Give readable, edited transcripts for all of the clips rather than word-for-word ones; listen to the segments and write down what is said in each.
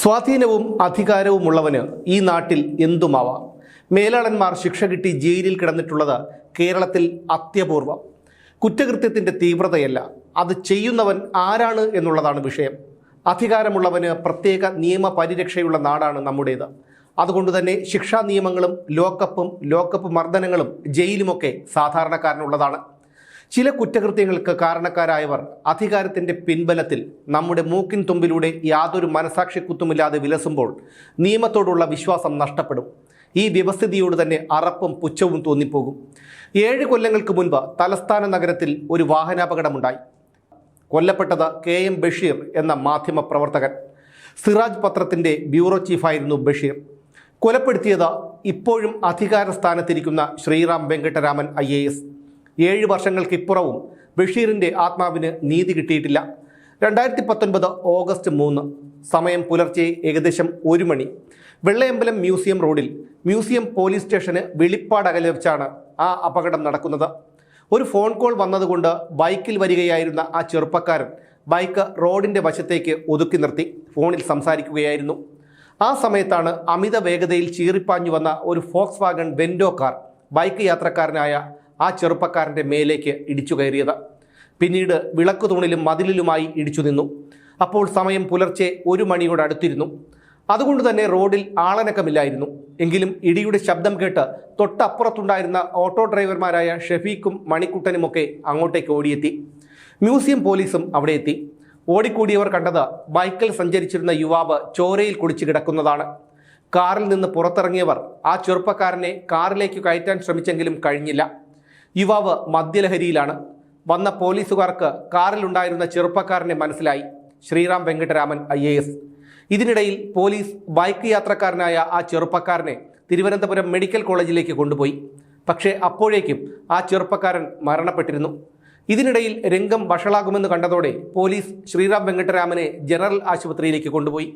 സ്വാധീനവും അധികാരവുമുള്ളവന് ഈ നാട്ടിൽ എന്തുമാവാം. മേലാളന്മാർ ശിക്ഷ കിട്ടി ജയിലിൽ കിടന്നിട്ടുള്ളത് കേരളത്തിൽ അത്യപൂർവം. കുറ്റകൃത്യത്തിൻ്റെ തീവ്രതയല്ല, അത് ചെയ്യുന്നവൻ ആരാണ് എന്നുള്ളതാണ് വിഷയം. അധികാരമുള്ളവന് പ്രത്യേക നിയമ പരിരക്ഷയുള്ള നാടാണ് നമ്മുടേത്. അതുകൊണ്ട് തന്നെ ശിക്ഷാ നിയമങ്ങളും ലോക്കപ്പ് മർദ്ദനങ്ങളും ജയിലുമൊക്കെ സാധാരണക്കാരനുള്ളതാണ്. ചില കുറ്റകൃത്യങ്ങൾക്ക് കാരണക്കാരായവർ അധികാരത്തിൻ്റെ പിൻബലത്തിൽ നമ്മുടെ മൂക്കിൻ തുമ്പിലൂടെ യാതൊരു മനസാക്ഷിക്കുത്തുമില്ലാതെ വിലസുമ്പോൾ നിയമത്തോടുള്ള വിശ്വാസം നഷ്ടപ്പെടും. ഈ വ്യവസ്ഥിതിയോട് തന്നെ അറപ്പും പുച്ഛവും തോന്നിപ്പോകും. 7 കൊല്ലങ്ങൾക്ക് മുൻപ് തലസ്ഥാന നഗരത്തിൽ ഒരു വാഹനാപകടമുണ്ടായി. കൊല്ലപ്പെട്ടത് KM ബഷീർ എന്ന മാധ്യമ പ്രവർത്തകൻ. സിറാജ് പത്രത്തിൻ്റെ ബ്യൂറോ ചീഫായിരുന്നു ബഷീർ. കൊലപ്പെടുത്തിയത് ഇപ്പോഴും അധികാര സ്ഥാനത്തിരിക്കുന്ന ശ്രീറാം വെങ്കട്ടരാമൻ IAS. 7 വർഷങ്ങൾക്കിപ്പുറവും ബഷീറിൻ്റെ ആത്മാവിന് നീതി കിട്ടിയിട്ടില്ല. 2019 ഓഗസ്റ്റ് 3 സമയം പുലർച്ചെ ഏകദേശം 1 മണി. വെള്ളയമ്പലം മ്യൂസിയം റോഡിൽ മ്യൂസിയം പോലീസ് സ്റ്റേഷന് വെളിപ്പാടകലെ വെച്ചാണ് ആ അപകടം നടക്കുന്നത്. ഒരു ഫോൺ കോൾ വന്നതുകൊണ്ട് ബൈക്കിൽ വരികയായിരുന്ന ആ ചെറുപ്പക്കാരൻ ബൈക്ക് റോഡിൻ്റെ വശത്തേക്ക് ഒതുക്കി നിർത്തി ഫോണിൽ സംസാരിക്കുകയായിരുന്നു. ആ സമയത്താണ് അമിത വേഗതയിൽ ചീറിപ്പാഞ്ഞു വന്ന ഒരു Volkswagen Vento car bike യാത്രക്കാരനായ ആ ചെറുപ്പക്കാരൻ്റെ മേലേക്ക് ഇടിച്ചു കയറിയത്. പിന്നീട് വിളക്ക് തൂണിലും മതിലിലുമായി ഇടിച്ചു നിന്നു. അപ്പോൾ സമയം പുലർച്ചെ 1 മണിയോട് അടുത്തിരുന്നു. അതുകൊണ്ട് തന്നെ റോഡിൽ ആളനക്കമില്ലായിരുന്നു. എങ്കിലും ഇടിയുടെ ശബ്ദം കേട്ട് തൊട്ടപ്പുറത്തുണ്ടായിരുന്ന ഓട്ടോ ഡ്രൈവർമാരായ ഷെഫീഖും മണിക്കുട്ടനുമൊക്കെ അങ്ങോട്ടേക്ക് ഓടിയെത്തി. മ്യൂസിയം പോലീസും അവിടെ എത്തി. ഓടിക്കൂടിയവർ കണ്ടത് ബൈക്കിൽ സഞ്ചരിച്ചിരുന്ന യുവാവ് ചോരയിൽ കുടിച്ചു കിടക്കുന്നതാണ്. കാറിൽ നിന്ന് പുറത്തിറങ്ങിയവർ ആ ചെറുപ്പക്കാരനെ കാറിലേക്ക് കയറ്റാൻ ശ്രമിച്ചെങ്കിലും കഴിഞ്ഞില്ല. യുവാവ് മദ്യലഹരിയിലാണ്. വന്ന പോലീസുകാർക്ക് കാറിലുണ്ടായിരുന്ന ചെറുപ്പക്കാരനെ മനസ്സിലായി, ശ്രീറാം വെങ്കട്ടരാമൻ IAS. ഇതിനിടയിൽ പോലീസ് ബൈക്ക് യാത്രക്കാരനായ ആ ചെറുപ്പക്കാരനെ തിരുവനന്തപുരം മെഡിക്കൽ കോളേജിലേക്ക് കൊണ്ടുപോയി. പക്ഷേ അപ്പോഴേക്കും ആ ചെറുപ്പക്കാരൻ മരണപ്പെട്ടിരുന്നു. ഇതിനിടയിൽ രംഗം വഷളാകുമെന്ന് കണ്ടതോടെ പോലീസ് ശ്രീറാം വെങ്കട്ടരാമനെ ജനറൽ ആശുപത്രിയിലേക്ക് കൊണ്ടുപോയി.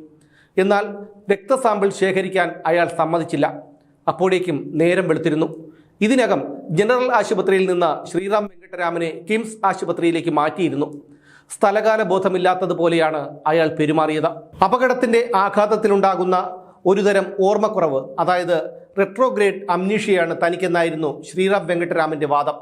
എന്നാൽ രക്തസാമ്പിൾ ശേഖരിക്കാൻ അയാൾ സമ്മതിച്ചില്ല. അപ്പോഴേക്കും നേരം വെളുത്തിരുന്നു. ഇതിനകം ജനറൽ ആശുപത്രിയിൽ നിന്ന് ശ്രീറാം വെങ്കട്ടരാമനെ കിംസ് ആശുപത്രിയിലേക്ക് മാറ്റിയിരുന്നു. സ്ഥലകാല ബോധമില്ലാത്തതുപോലെയാണ് അയാൾ പെരുമാറിയത്. അപകടത്തിൻ്റെ ആഘാതത്തിലുണ്ടാകുന്ന ഒരുതരം ഓർമ്മക്കുറവ്, അതായത് റെട്രോഗ്രേഡ് അംനീഷ്യയാണ് തനിക്കെന്നായിരുന്നു ശ്രീറാം വെങ്കട്ടരാമൻ്റെ വാദം.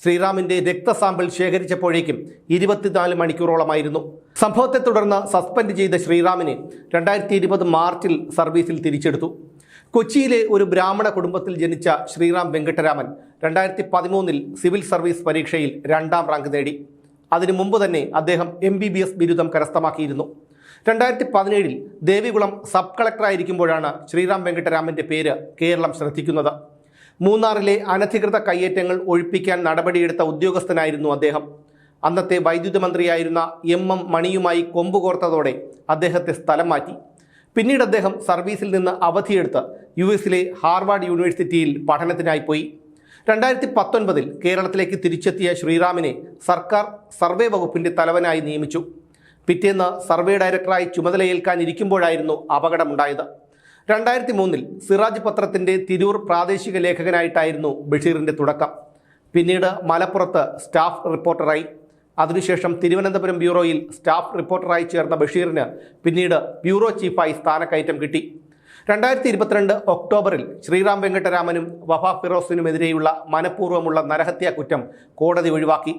ശ്രീറാമിൻ്റെ രക്തസാമ്പിൾ ശേഖരിച്ചപ്പോഴേക്കും 24 മണിക്കൂറോളമായിരുന്നു. സംഭവത്തെ തുടർന്ന് സസ്പെൻഡ് ചെയ്ത ശ്രീറാമിനെ 2020 മാർച്ചിൽ സർവീസിൽ തിരിച്ചെടുത്തു. കൊച്ചിയിലെ ഒരു ബ്രാഹ്മണ കുടുംബത്തിൽ ജനിച്ച ശ്രീറാം വെങ്കട്ടരാമൻ 2013 സിവിൽ സർവീസ് പരീക്ഷയിൽ 2ാം റാങ്ക് നേടി. അതിനു മുമ്പ് തന്നെ അദ്ദേഹം MBBS ബിരുദം കരസ്ഥമാക്കിയിരുന്നു. 2017 ദേവികുളം സബ് കളക്ടറായിരിക്കുമ്പോഴാണ് ശ്രീറാം വെങ്കട്ടരാമൻ്റെ പേര് കേരളം ശ്രദ്ധിക്കുന്നത്. മൂന്നാറിലെ അനധികൃത കയ്യേറ്റങ്ങൾ ഒഴിപ്പിക്കാൻ നടപടിയെടുത്ത ഉദ്യോഗസ്ഥനായിരുന്നു അദ്ദേഹം. അന്നത്തെ വൈദ്യുതി മന്ത്രിയായിരുന്ന MM മണിയുമായി കൊമ്പുകോർത്തതോടെ അദ്ദേഹത്തെ സ്ഥലം മാറ്റി. പിന്നീട് അദ്ദേഹം സർവീസിൽ നിന്ന് അവധിയെടുത്ത് US ഹാർവാർഡ് യൂണിവേഴ്സിറ്റിയിൽ പഠനത്തിനായി പോയി. 2019 കേരളത്തിലേക്ക് തിരിച്ചെത്തിയ ശ്രീറാമിനെ സർക്കാർ സർവേ വകുപ്പിൻ്റെ തലവനായി നിയമിച്ചു. പിറ്റേന്ന് സർവേ ഡയറക്ടറായി ചുമതലയേൽക്കാനിരിക്കുമ്പോഴായിരുന്നു അപകടമുണ്ടായത്. 2003 സിറാജ് പത്രത്തിൻ്റെ തിരൂർ പ്രാദേശിക ലേഖകനായിട്ടായിരുന്നു ബഷീറിൻ്റെ തുടക്കം. പിന്നീട് മലപ്പുറത്ത് സ്റ്റാഫ് റിപ്പോർട്ടറായി. അതിനുശേഷം തിരുവനന്തപുരം ബ്യൂറോയിൽ സ്റ്റാഫ് റിപ്പോർട്ടറായി ചേർന്ന ബഷീറിന് പിന്നീട് ബ്യൂറോ ചീഫായി സ്ഥാനക്കയറ്റം കിട്ടി. 2022 ഒക്ടോബറിൽ ശ്രീറാം വെങ്കട്ടരാമനും വഫ ഫിറോസിനുമെതിരെയുള്ള മനഃപൂർവ്വമുള്ള നരഹത്യാ കുറ്റം കോടതി ഒഴിവാക്കി.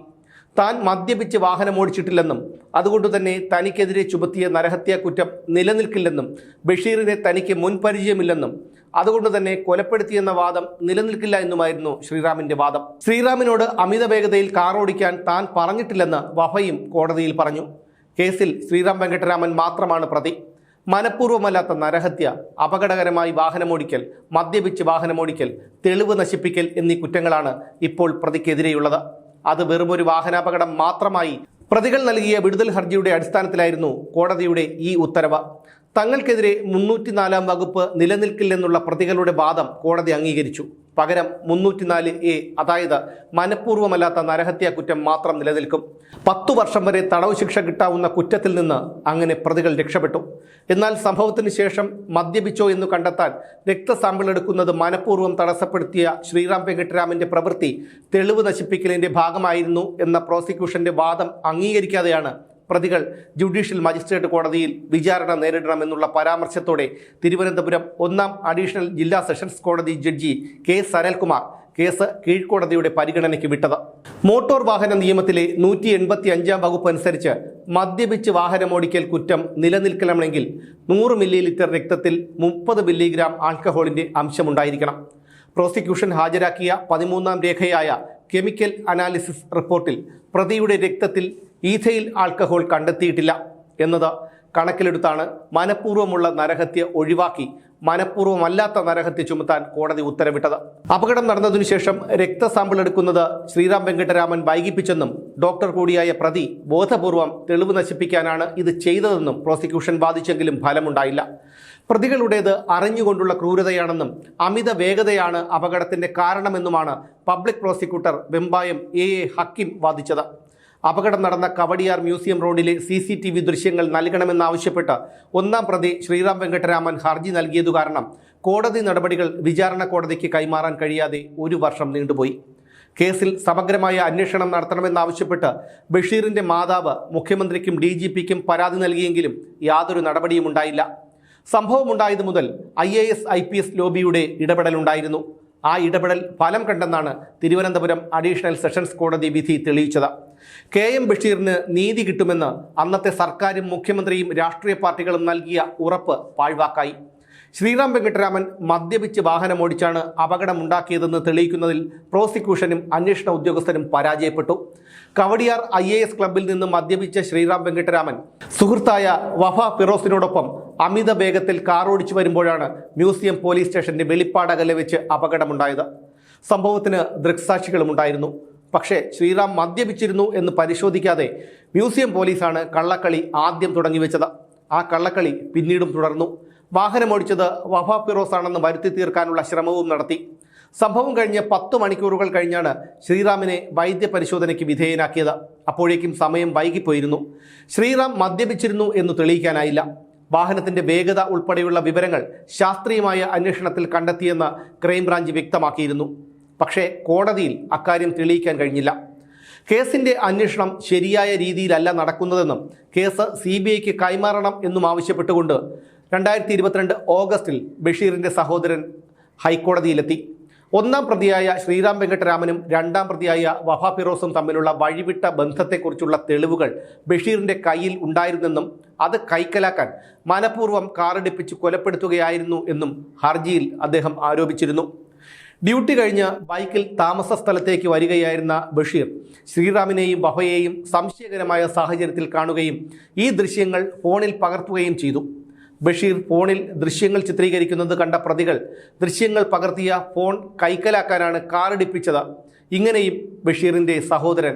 താൻ മദ്യപിച്ച് വാഹനമോടിച്ചിട്ടില്ലെന്നും അതുകൊണ്ട് തന്നെ തനിക്കെതിരെ ചുമത്തിയ നരഹത്യാ കുറ്റം നിലനിൽക്കില്ലെന്നും ബഷീറിനെ തനിക്ക് മുൻപരിചയമില്ലെന്നും അതുകൊണ്ട് തന്നെ കൊലപ്പെടുത്തിയെന്ന വാദം നിലനിൽക്കില്ല എന്നുമായിരുന്നു ശ്രീറാമിൻ്റെ വാദം. ശ്രീറാമിനോട് അമിത വേഗതയിൽ കാർ ഓടിക്കാൻ താൻ പറഞ്ഞിട്ടില്ലെന്ന് വഫയും കോടതിയിൽ പറഞ്ഞു. കേസിൽ ശ്രീറാം വെങ്കട്ടരാമൻ മാത്രമാണ് പ്രതി. മനഃപൂർവ്വമല്ലാത്ത നരഹത്യ, അപകടകരമായി വാഹനമോടിക്കൽ, മദ്യപിച്ച് വാഹനമോടിക്കൽ, തെളിവ് നശിപ്പിക്കൽ എന്നീ കുറ്റങ്ങളാണ് ഇപ്പോൾ പ്രതിക്കെതിരെയുള്ളത്. അത് വെറുമൊരു വാഹനാപകടം മാത്രമായി പ്രതികൾ നൽകിയ വിടുതൽ ഹർജിയുടെ അടിസ്ഥാനത്തിലായിരുന്നു കോടതിയുടെ ഈ ഉത്തരവ്. തങ്ങൾക്കെതിരെ 304 വകുപ്പ് നിലനിൽക്കില്ലെന്നുള്ള പ്രതികളുടെ വാദം കോടതി അംഗീകരിച്ചു. പകരം 304A, അതായത് മനഃപൂർവ്വമല്ലാത്ത നരഹത്യാ കുറ്റം മാത്രം നിലനിൽക്കും. 10 വർഷം വരെ തടവ് ശിക്ഷ കിട്ടാവുന്ന കുറ്റത്തിൽ നിന്ന് അങ്ങനെ പ്രതികൾ രക്ഷപ്പെട്ടു. എന്നാൽ സംഭവത്തിന് ശേഷം മദ്യപിച്ചോ എന്ന് കണ്ടെത്താൻ രക്തസാമ്പിൾ എടുക്കുന്നത് മനഃപൂർവ്വം തടസ്സപ്പെടുത്തിയ ശ്രീറാം വെങ്കട്ടരാമൻ്റെ പ്രവൃത്തി തെളിവ് നശിപ്പിക്കലിൻ്റെ ഭാഗമായിരുന്നു എന്ന പ്രോസിക്യൂഷന്റെ വാദം അംഗീകരിക്കാതെയാണ് പ്രതികൾ ജുഡീഷ്യൽ മജിസ്ട്രേറ്റ് കോടതിയിൽ വിചാരണ നേരിടണമെന്നുള്ള പരാമർശത്തോടെ തിരുവനന്തപുരം 1ാം അഡീഷണൽ ജില്ലാ സെഷൻസ് കോടതി ജഡ്ജി കെ സനൽകുമാർ കേസ് കീഴ്ക്കോടതിയുടെ പരിഗണനയ്ക്ക് വിട്ടത്. മോട്ടോർ വാഹന നിയമത്തിലെ 185 വകുപ്പ് അനുസരിച്ച് മദ്യപിച്ച് വാഹനമോടിക്കൽ കുറ്റം നിലനിൽക്കണമെങ്കിൽ 100 മില്ലി ലിറ്റർ രക്തത്തിൽ 30 മില്ലിഗ്രാം ആൽക്കഹോളിന്റെ അംശമുണ്ടായിരിക്കണം. പ്രോസിക്യൂഷൻ ഹാജരാക്കിയ 13ാം രേഖയായ കെമിക്കൽ അനാലിസിസ് റിപ്പോർട്ടിൽ പ്രതിയുടെ രക്തത്തിൽ ഈഥൈൽ ആൽക്കഹോൾ കണ്ടെത്തിയിട്ടില്ല എന്നത് കണക്കിലെടുത്താണ് മനഃപൂർവ്വമുള്ള നരഹത്യ ഒഴിവാക്കി മനഃപൂർവ്വമല്ലാത്ത നരഹത്യ ചുമത്താൻ കോടതി ഉത്തരവിട്ടത്. അപകടം നടന്നതിനു ശേഷം രക്തസാമ്പിൾ എടുക്കുന്നത് ശ്രീറാം വെങ്കിട്ടരാമൻ വൈകിപ്പിച്ചെന്നും ഡോക്ടർ കൂടിയായ പ്രതി ബോധപൂർവം തെളിവ് നശിപ്പിക്കാനാണ് ഇത് ചെയ്തതെന്നും പ്രോസിക്യൂഷൻ വാദിച്ചെങ്കിലും ഫലമുണ്ടായില്ല. പ്രതികളുടേത് അറിഞ്ഞുകൊണ്ടുള്ള ക്രൂരതയാണെന്നും അമിത വേഗതയാണ് അപകടത്തിന്റെ കാരണമെന്നുമാണ് public prosecutor Vembayam A Hakeem വാദിച്ചത്. അപകടം നടന്ന കവടിയാർ മ്യൂസിയം റോഡിലെ CCTV ദൃശ്യങ്ങൾ നൽകണമെന്നാവശ്യപ്പെട്ട് 1ാം പ്രതി ശ്രീറാം വെങ്കിട്ടരാമൻ ഹർജി നൽകിയതു കാരണം കോടതി നടപടികൾ വിചാരണ കോടതിക്ക് കൈമാറാൻ കഴിയാതെ 1 വർഷം നീണ്ടുപോയി. കേസിൽ സമഗ്രമായ അന്വേഷണം നടത്തണമെന്നാവശ്യപ്പെട്ട് ബഷീറിന്റെ മാതാവ് മുഖ്യമന്ത്രിക്കും DGPക്കും പരാതി നൽകിയെങ്കിലും യാതൊരു നടപടിയും ഉണ്ടായില്ല. സംഭവമുണ്ടായതു മുതൽ IAS IPS ലോബിയുടെ ഇടപെടലുണ്ടായിരുന്നു. ആ ഇടപെടൽ ഫലം കണ്ടെന്നാണ് തിരുവനന്തപുരം അഡീഷണൽ സെഷൻസ് കോടതി വിധി തെളിയിച്ചത്. KM ബഷീറിന് നീതി കിട്ടുമെന്ന് അന്നത്തെ സർക്കാരും മുഖ്യമന്ത്രിയും രാഷ്ട്രീയ പാർട്ടികളും നൽകിയ ഉറപ്പ് പാഴ്വാക്കായി. ശ്രീറാം വെങ്കിട്ടരാമൻ മദ്യപിച്ച് വാഹനമോടിച്ചാണ് അപകടമുണ്ടാക്കിയതെന്ന് തെളിയിക്കുന്നതിൽ പ്രോസിക്യൂഷനും അന്വേഷണ ഉദ്യോഗസ്ഥരും പരാജയപ്പെട്ടു. കവടിയാർ IAS ക്ലബിൽ നിന്ന് മദ്യപിച്ച ശ്രീറാം വെങ്കിട്ടരാമൻ സുഹൃത്തായ വഫ ഫിറോസിനോടൊപ്പം അമിത വേഗത്തിൽ കാർ ഓടിച്ചു വരുമ്പോഴാണ് മ്യൂസിയം പോലീസ് സ്റ്റേഷന്റെ വെളിപ്പാടകലെ വെച്ച് അപകടമുണ്ടായത്. സംഭവത്തിന് ദൃക്സാക്ഷികളും ഉണ്ടായിരുന്നു. പക്ഷേ ശ്രീറാം മദ്യപിച്ചിരുന്നു എന്ന് പരിശോധിക്കാതെ മ്യൂസിയം പോലീസാണ് കള്ളക്കളി ആദ്യം തുടങ്ങിവെച്ചത്. ആ കള്ളക്കളി പിന്നീടും തുടർന്നു. വാഹനമോടിച്ചത് വഫ ഫിറോസ് ആണെന്ന് വരുത്തി തീർക്കാനുള്ള ശ്രമവും നടത്തി. സംഭവം കഴിഞ്ഞ് 10 മണിക്കൂറുകൾ കഴിഞ്ഞാണ് ശ്രീറാമിനെ വൈദ്യപരിശോധനയ്ക്ക് വിധേയനാക്കിയത്. അപ്പോഴേക്കും സമയം വൈകിപ്പോയിരുന്നു. ശ്രീറാം മദ്യപിച്ചിരുന്നു എന്ന് തെളിയിക്കാനായില്ല. വാഹനത്തിന്റെ വേഗത ഉൾപ്പെടെയുള്ള വിവരങ്ങൾ ശാസ്ത്രീയമായ അന്വേഷണത്തിൽ കണ്ടെത്തിയെന്ന് ക്രൈംബ്രാഞ്ച് വ്യക്തമാക്കിയിരുന്നു. പക്ഷേ കോടതിയിൽ അക്കാര്യം തെളിയിക്കാൻ കഴിഞ്ഞില്ല. കേസിന്റെ അന്വേഷണം ശരിയായ രീതിയിലല്ല നടക്കുന്നതെന്നും കേസ് CBIക്ക് കൈമാറണം എന്നും ആവശ്യപ്പെട്ടുകൊണ്ട് 2022 ഓഗസ്റ്റിൽ ബഷീറിന്റെ സഹോദരൻ ഹൈക്കോടതിയിലെത്തി. 1ാം പ്രതിയായ ശ്രീറാം വെങ്കിട്ടരാമനും 2ാം പ്രതിയായ വഫ ഫിറോസും തമ്മിലുള്ള വഴിവിട്ട ബന്ധത്തെക്കുറിച്ചുള്ള തെളിവുകൾ ബഷീറിന്റെ കയ്യിൽ ഉണ്ടായിരുന്നെന്നും അത് കൈക്കലാക്കാൻ മനഃപൂർവ്വം കാറിടിപ്പിച്ച് കൊലപ്പെടുത്തുകയായിരുന്നു എന്നും ഹർജിയിൽ അദ്ദേഹം ആരോപിച്ചിരുന്നു. ഡ്യൂട്ടി കഴിഞ്ഞ് ബൈക്കിൽ താമസ സ്ഥലത്തേക്ക് വരികയായിരുന്ന ബഷീർ ശ്രീറാമിനെയും വഫയെയും സംശയകരമായ സാഹചര്യത്തിൽ കാണുകയും ഈ ദൃശ്യങ്ങൾ ഫോണിൽ പകർത്തുകയും ചെയ്തു. ബഷീർ ഫോണിൽ ദൃശ്യങ്ങൾ ചിത്രീകരിക്കുന്നത് കണ്ട പ്രതികൾ ദൃശ്യങ്ങൾ പകർത്തിയ ഫോൺ കൈക്കലാക്കാനാണ് കാറിടിപ്പിച്ചത്. ഇങ്ങനെയും ബഷീറിന്റെ സഹോദരൻ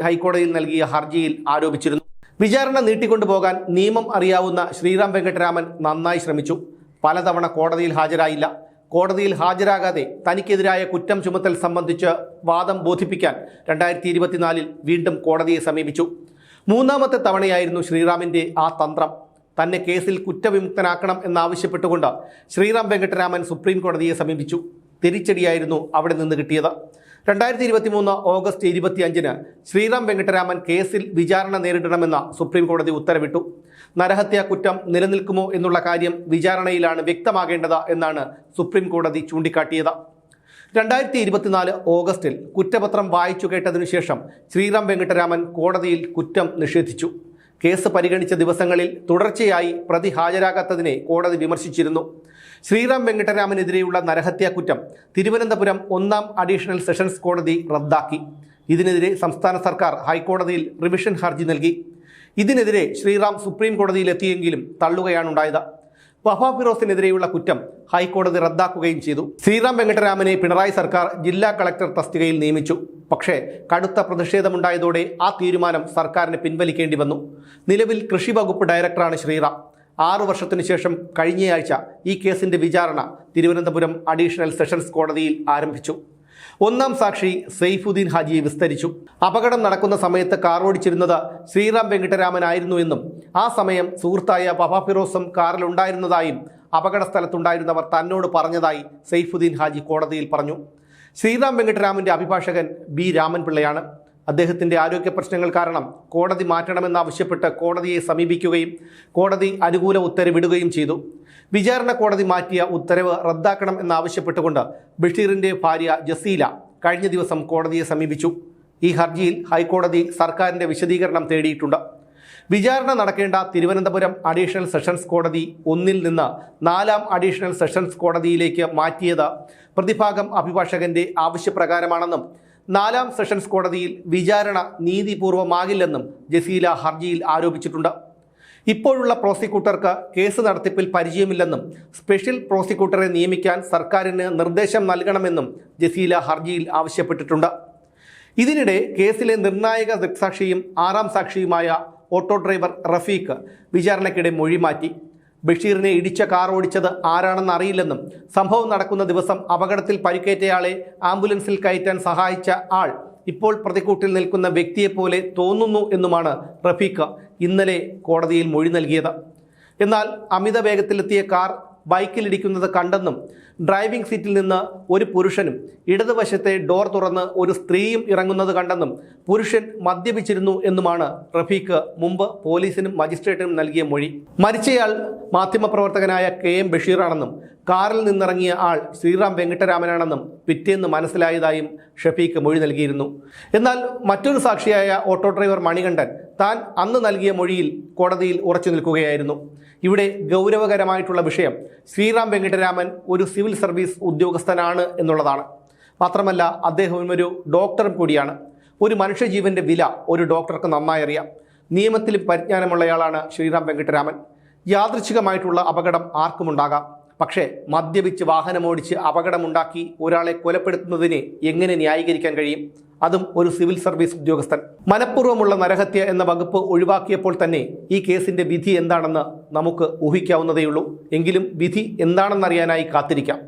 ഹൈക്കോടതിയിൽ നൽകിയ ഹർജിയിൽ ആരോപിച്ചിരുന്നു. വിചാരണ നീട്ടിക്കൊണ്ടുപോകാൻ നിയമം അറിയാവുന്ന ശ്രീറാം വെങ്കിട്ടരാമൻ നന്നായി ശ്രമിച്ചു. പലതവണ കോടതിയിൽ ഹാജരായില്ല. കോടതിയിൽ ഹാജരാകാതെ തനിക്കെതിരായ കുറ്റം ചുമത്തൽ സംബന്ധിച്ച് വാദം ബോധിപ്പിക്കാൻ 2024 വീണ്ടും കോടതിയെ സമീപിച്ചു. 3ാമത്തെ തവണയായിരുന്നു ശ്രീറാമിൻ്റെ ആ തന്ത്രം. തന്നെ കേസിൽ കുറ്റവിമുക്തനാക്കണം എന്നാവശ്യപ്പെട്ടുകൊണ്ട് ശ്രീറാം വെങ്കിട്ടരാമൻ സുപ്രീം കോടതിയെ സമീപിച്ചു. തിരിച്ചടിയായിരുന്നു അവിടെ നിന്ന് കിട്ടിയത്. 2023 ഓഗസ്റ്റ് 25-ന് ശ്രീറാം വെങ്കിട്ടരാമൻ കേസിൽ വിചാരണ നേരിടണമെന്ന സുപ്രീം കോടതി ഉത്തരവിട്ടു. നരഹത്യാ കുറ്റം നിലനിൽക്കുമോ എന്നുള്ള കാര്യം വിചാരണയിലാണ് വ്യക്തമാകേണ്ടത് എന്നാണ് സുപ്രീം കോടതി ചൂണ്ടിക്കാട്ടിയത്. 2024 ഓഗസ്റ്റിൽ കുറ്റപത്രം വായിച്ചു കേട്ടതിനു ശേഷം ശ്രീറാം വെങ്കിട്ടരാമൻ കോടതിയിൽ കുറ്റം നിഷേധിച്ചു. കേസ് പരിഗണിച്ച ദിവസങ്ങളിൽ തുടർച്ചയായി പ്രതി ഹാജരാകാത്തതിനെ കോടതി വിമർശിച്ചിരുന്നു. ശ്രീറാം വെങ്കിട്ടരാമനെതിരെയുള്ള നരഹത്യാ കുറ്റം തിരുവനന്തപുരം 1ാം അഡീഷണൽ സെഷൻസ് കോടതി റദ്ദാക്കി. ഇതിനെതിരെ സംസ്ഥാന സർക്കാർ ഹൈക്കോടതിയിൽ റിവിഷൻ ഹർജി നൽകി. ഇതിനെതിരെ ശ്രീറാം സുപ്രീം കോടതിയിലെത്തിയെങ്കിലും തള്ളുകയാണുണ്ടായത്. വഫ ഫിറോസിനെതിരെയുള്ള കുറ്റം ഹൈക്കോടതി റദ്ദാക്കുകയും ചെയ്തു. ശ്രീറാം വെങ്കിട്ടരാമനെ പിണറായി സർക്കാർ ജില്ലാ കളക്ടർ തസ്തികയിൽ നിയമിച്ചു. പക്ഷേ കടുത്ത പ്രതിഷേധമുണ്ടായതോടെ ആ തീരുമാനം സർക്കാരിന് പിൻവലിക്കേണ്ടി വന്നു. നിലവിൽ കൃഷി വകുപ്പ് ഡയറക്ടറാണ് ശ്രീറാം. 6 വർഷത്തിനു ശേഷം കഴിഞ്ഞയാഴ്ച ഈ കേസിന്റെ വിചാരണ തിരുവനന്തപുരം അഡീഷണൽ സെഷൻസ് കോടതിയിൽ ആരംഭിച്ചു. 1ാം സാക്ഷി സൈഫുദ്ദീൻ ഹാജിയെ വിസ്തരിച്ചു. അപകടം നടക്കുന്ന സമയത്ത് കാർ ഓടിച്ചിരുന്നത് ശ്രീറാം വെങ്കിട്ടരാമനായിരുന്നു എന്നും ആ സമയം സുഹൃത്തായ വഫ ഫിറോസും കാറിലുണ്ടായിരുന്നതായും അപകട സ്ഥലത്തുണ്ടായിരുന്നവർ തന്നോട് പറഞ്ഞതായി സൈഫുദ്ദീൻ ഹാജി കോടതിയിൽ പറഞ്ഞു. ശ്രീറാം വെങ്കിട്ടരാമന്റെ അഭിഭാഷകൻ B രാമൻപിള്ളയാണ്. അദ്ദേഹത്തിൻ്റെ ആരോഗ്യ പ്രശ്നങ്ങൾ കാരണം കോടതി മാറ്റണമെന്നാവശ്യപ്പെട്ട് കോടതിയെ സമീപിക്കുകയും കോടതി അനുകൂല ഉത്തരവിടുകയും ചെയ്തു. വിചാരണ കോടതി മാറ്റിയ ഉത്തരവ് റദ്ദാക്കണം എന്നാവശ്യപ്പെട്ടുകൊണ്ട് ബഷീറിൻ്റെ ഭാര്യ ജസീല കഴിഞ്ഞ ദിവസം കോടതിയെ സമീപിച്ചു. ഈ ഹർജിയിൽ ഹൈക്കോടതി സർക്കാരിൻ്റെ വിശദീകരണം തേടിയിട്ടുണ്ട്. വിചാരണ നടക്കേണ്ട തിരുവനന്തപുരം അഡീഷണൽ സെഷൻസ് കോടതി 1 നിന്ന് 4-ാം അഡീഷണൽ സെഷൻസ് കോടതിയിലേക്ക് മാറ്റിയത് പ്രതിഭാഗം അഭിഭാഷകന്റെ ആവശ്യപ്രകാരമാണെന്നും 4-ാം സെഷൻസ് കോടതിയിൽ വിചാരണ നീതിപൂർവമാകില്ലെന്നും ജസീല ഹർജിയിൽ ആരോപിച്ചിട്ടുണ്ട്. ഇപ്പോഴുള്ള പ്രോസിക്യൂട്ടർക്ക് കേസ് നടത്തിപ്പിൽ പരിചയമില്ലെന്നും സ്പെഷ്യൽ പ്രോസിക്യൂട്ടറെ നിയമിക്കാൻ സർക്കാരിന് നിർദ്ദേശം നൽകണമെന്നും ജസീല ഹർജിയിൽ ആവശ്യപ്പെട്ടിട്ടുണ്ട്. ഇതിനിടെ കേസിലെ നിർണായക ദൃക്സാക്ഷിയും 6-ാം സാക്ഷിയുമായ ഓട്ടോ ഡ്രൈവർ റഫീഖ് വിചാരണയ്ക്കിടെ മൊഴി മാറ്റി. ബഷീറിനെ ഇടിച്ച കാർ ഓടിച്ചത് ആരാണെന്ന് അറിയില്ലെന്നും സംഭവം നടക്കുന്ന ദിവസം അപകടത്തിൽ പരിക്കേറ്റയാളെ ആംബുലൻസിൽ കയറ്റാൻ സഹായിച്ച ആൾ ഇപ്പോൾ പ്രതിക്കൂട്ടിൽ നിൽക്കുന്ന വ്യക്തിയെപ്പോലെ തോന്നുന്നു എന്നുമാണ് റഫീഖ് ഇന്നലെ കോടതിയിൽ മൊഴി നൽകിയത്. എന്നാൽ അമിത വേഗത്തിലെത്തിയ കാർ ബൈക്കിലിടിക്കുന്നത് കണ്ടെന്നും ഡ്രൈവിംഗ് സീറ്റിൽ നിന്ന് ഒരു പുരുഷനും ഇടതുവശത്തെ ഡോർ തുറന്ന് ഒരു സ്ത്രീയും ഇറങ്ങുന്നത് കണ്ടെന്നും പുരുഷൻ മദ്യപിച്ചിരുന്നു എന്നുമാണ് റഫീഖ് മുമ്പ് പോലീസിനും മജിസ്ട്രേറ്റിനും നൽകിയ മൊഴി. മരിച്ചയാൾ മാധ്യമപ്രവർത്തകനായ KM ബഷീറാണെന്നും കാറിൽ നിന്നിറങ്ങിയ ആൾ ശ്രീറാം വെങ്കിട്ടരാമനാണെന്നും പിറ്റേന്ന് മനസ്സിലായതായും ഷഫീഖ് മൊഴി നൽകിയിരുന്നു. എന്നാൽ മറ്റൊരു സാക്ഷിയായ ഓട്ടോ ഡ്രൈവർ മണികണ്ഠൻ താൻ അന്ന് നൽകിയ മൊഴിയിൽ കോടതിയിൽ ഉറച്ചു നിൽക്കുകയായിരുന്നു. ഇവിടെ ഗൗരവകരമായിട്ടുള്ള വിഷയം ശ്രീറാം വെങ്കിട്ടരാമൻ ഒരു സിവിൽ സർവീസ് ഉദ്യോഗസ്ഥനാണ് എന്നുള്ളതാണ്. മാത്രമല്ല അദ്ദേഹം ഒരു ഡോക്ടറും കൂടിയാണ്. ഒരു മനുഷ്യജീവന്റെ വില ഒരു ഡോക്ടർക്ക് നന്നായി അറിയാം. നിയമത്തിലും പരിജ്ഞാനമുള്ളയാളാണ് ശ്രീറാം വെങ്കിട്ടരാമൻ. യാദൃച്ഛികമായിട്ടുള്ള അപകടം ആർക്കുമുണ്ടാകാം. പക്ഷേ മദ്യപിച്ച് വാഹനമോടിച്ച് അപകടമുണ്ടാക്കി ഒരാളെ കൊലപ്പെടുത്തുന്നതിനെ എങ്ങനെ ന്യായീകരിക്കാൻ കഴിയും? അതും ഒരു സിവിൽ സർവീസ് ഉദ്യോഗസ്ഥൻ. മനഃപൂർവ്വമുള്ള നരഹത്യ എന്ന വകുപ്പ് ഒഴിവാക്കിയപ്പോൾ തന്നെ ഈ കേസിന്റെ വിധി എന്താണെന്ന് നമുക്ക് ഊഹിക്കാവുന്നതേയുള്ളൂ. എങ്കിലും വിധി എന്താണെന്നറിയാനായി കാത്തിരിക്കാം.